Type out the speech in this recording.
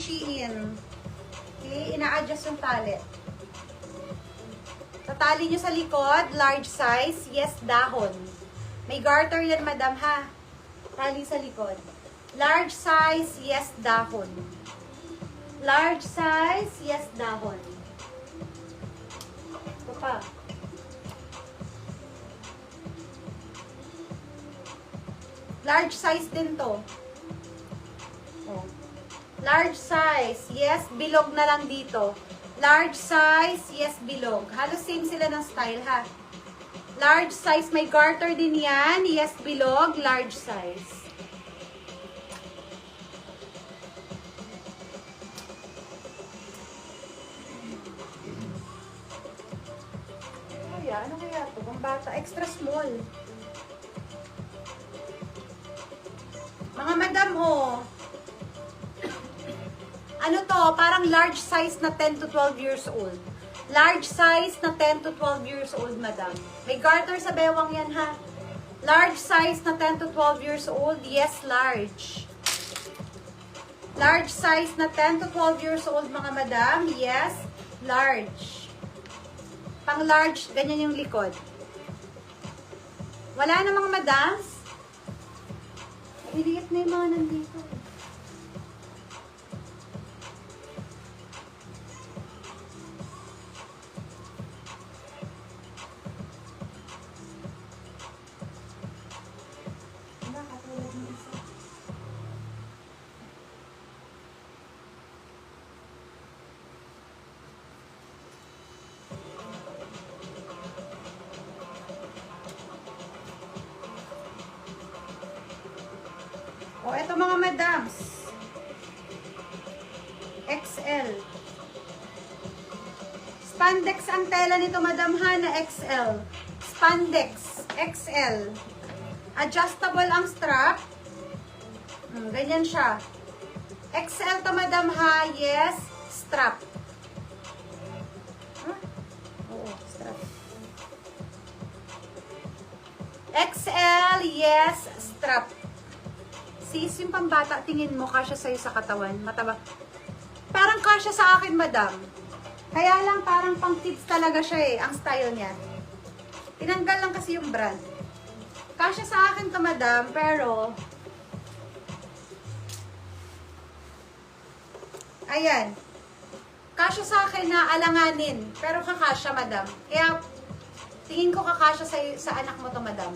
Shein. Okay, ina-adjust yung tali. Tatali nyo sa likod, large size, yes, dahon. May garter yan, madam, ha? Tali sa likod. Large size, yes, dahon. Large size, yes, dahon. Ito pa. Large size din to. Oh. Large size, yes, bilog na lang dito. Large size, yes, bilog. Halos same sila ng style, ha? Large size, may garter din yan. Yes, bilog, large size. Ano kaya ito? Ang bata, extra small. Mga madam, oh. Ano to? Parang large size na 10 to 12 years old. Large size na 10 to 12 years old, madam. May garter sa bewang yan, ha? Large size na 10 to 12 years old. Yes, large. Large size na 10 to 12 years old, mga madam. Yes, large. Pang large, ganyan yung likod. Wala na, mga madams. Iliit na yung mga nandito. O, eto mga madams. XL. Spandex ang tela nito, madam, ha, na XL. Spandex. XL. Adjustable ang strap. Ganyan siya. XL to, madam, ha. Yes. Strap. Oo, strap. XL. Yes. Strap. Sis, yung pambata, tingin mo, kasya sa'yo sa katawan. Mataba. Parang kasya sa akin, madam. Kaya lang, parang pang kids talaga siya eh, ang style niya. Tinanggal lang kasi yung brand. Kasya sa akin to, madam, pero ayan. Kasya sa akin na alanganin, pero kakasya, madam. Kaya, tingin ko kakasya sa anak mo to, madam.